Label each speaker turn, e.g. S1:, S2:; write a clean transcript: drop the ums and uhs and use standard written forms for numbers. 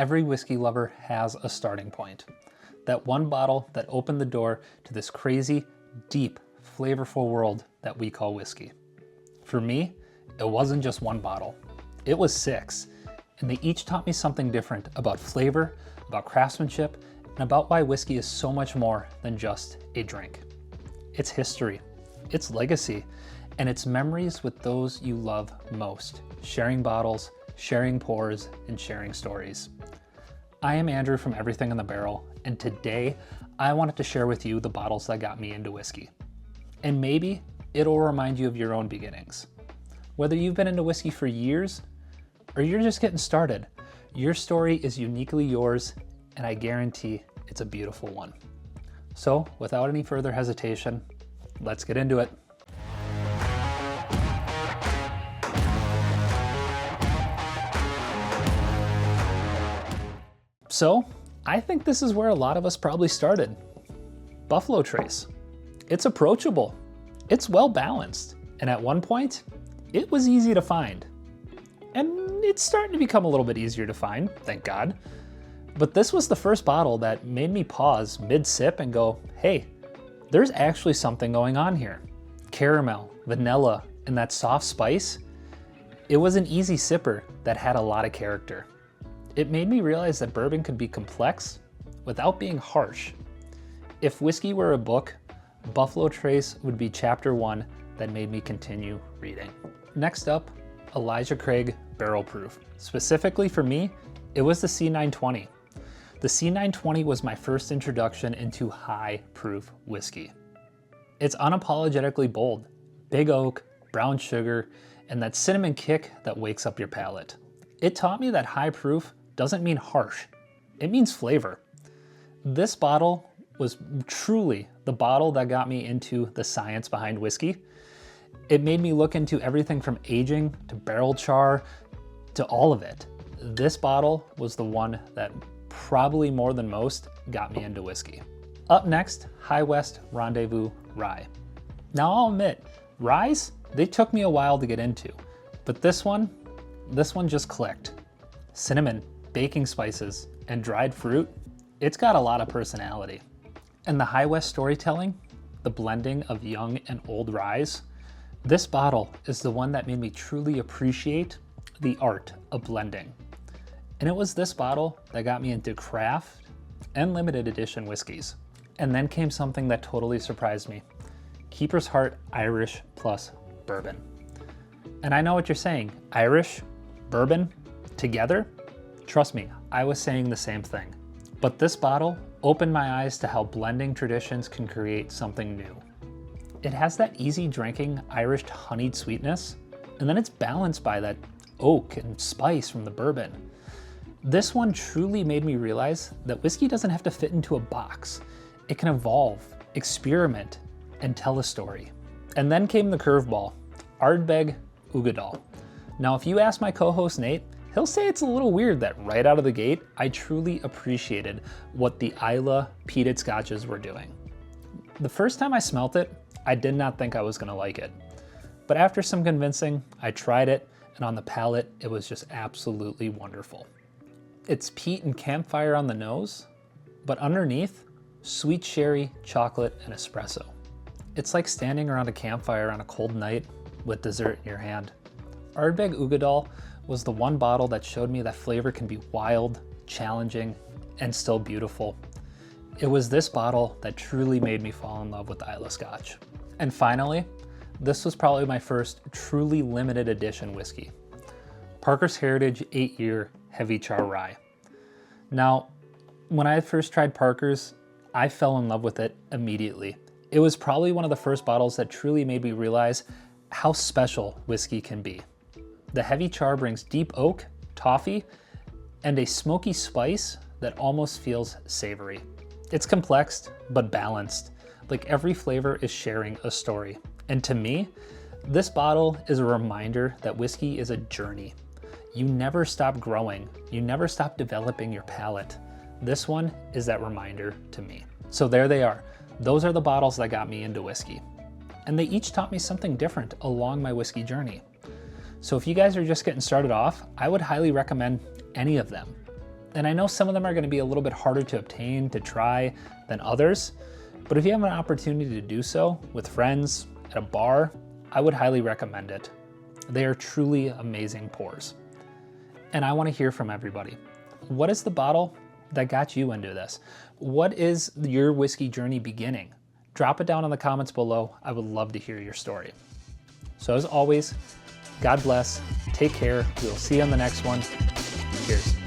S1: every whiskey lover has a starting point. That one bottle that opened the door to this crazy, deep, flavorful world that we call whiskey. For me, it wasn't just one bottle. It was 6, and they each taught me something different about flavor, about craftsmanship, and about why whiskey is so much more than just a drink. It's history, it's legacy, and it's memories with those you love most, sharing bottles, sharing pours, and sharing stories. I am Andrew from Everything in the Barrel, and today I wanted to share with you the bottles that got me into whiskey. And maybe it'll remind you of your own beginnings. Whether you've been into whiskey for years, or you're just getting started, your story is uniquely yours, and I guarantee it's a beautiful one. So, without any further hesitation, let's get into it. So, I think this is where a lot of us probably started. Buffalo Trace. It's approachable, it's well balanced, and at one point, it was easy to find. And it's starting to become a little bit easier to find, thank God. But this was the first bottle that made me pause mid-sip and go, hey, there's actually something going on here. Caramel, vanilla, and that soft spice. It was an easy sipper that had a lot of character. It made me realize that bourbon could be complex without being harsh. If whiskey were a book, Buffalo Trace would be chapter 1 that made me continue reading. Next up, Elijah Craig Barrel Proof. Specifically for me, it was the C920. The C920 was my first introduction into high proof whiskey. It's unapologetically bold, big oak, brown sugar, and that cinnamon kick that wakes up your palate. It taught me that high proof doesn't mean harsh, it means flavor. This bottle was truly the bottle that got me into the science behind whiskey. It made me look into everything from aging to barrel char to all of it. This bottle was the one that probably more than most got me into whiskey. Up next, High West Rendezvous Rye. Now I'll admit, ryes, they took me a while to get into, but this one just clicked. Cinnamon, baking spices, and dried fruit, it's got a lot of personality. And the High West storytelling, the blending of young and old ryes, this bottle is the one that made me truly appreciate the art of blending. And it was this bottle that got me into craft and limited edition whiskeys. And then came something that totally surprised me. Keeper's Heart Irish+Bourbon. And I know what you're saying, Irish, bourbon, together? Trust me, I was saying the same thing. But this bottle opened my eyes to how blending traditions can create something new. It has that easy drinking Irish honeyed sweetness, and then it's balanced by that oak and spice from the bourbon. This one truly made me realize that whiskey doesn't have to fit into a box. It can evolve, experiment, and tell a story. And then came the curveball, Ardbeg Uigeadail. Now, if you ask my co-host Nate, he'll say it's a little weird that right out of the gate, I truly appreciated what the Islay peated scotches were doing. The first time I smelt it, I did not think I was gonna like it. But after some convincing, I tried it, and on the palate, it was just absolutely wonderful. It's peat and campfire on the nose, but underneath, sweet sherry, chocolate, and espresso. It's like standing around a campfire on a cold night with dessert in your hand. Ardbeg Uigeadail was the one bottle that showed me that flavor can be wild, challenging, and still beautiful. It was this bottle that truly made me fall in love with Islay Scotch. And finally, this was probably my first truly limited edition whiskey. Parker's Heritage 8-year Heavy Char Rye. Now, when I first tried Parker's, I fell in love with it immediately. It was probably one of the first bottles that truly made me realize how special whiskey can be. The heavy char brings deep oak, toffee, and a smoky spice that almost feels savory. It's complex, but balanced. Like every flavor is sharing a story. And to me, this bottle is a reminder that whiskey is a journey. You never stop growing. You never stop developing your palate. This one is that reminder to me. So there they are. Those are the bottles that got me into whiskey. And they each taught me something different along my whiskey journey. So if you guys are just getting started off, I would highly recommend any of them. And I know some of them are gonna be a little bit harder to obtain, to try than others, but if you have an opportunity to do so with friends at a bar, I would highly recommend it. They are truly amazing pours. And I wanna hear from everybody. What is the bottle that got you into this? What is your whiskey journey beginning? Drop it down in the comments below. I would love to hear your story. So as always, God bless, take care. We'll see you on the next one. Cheers.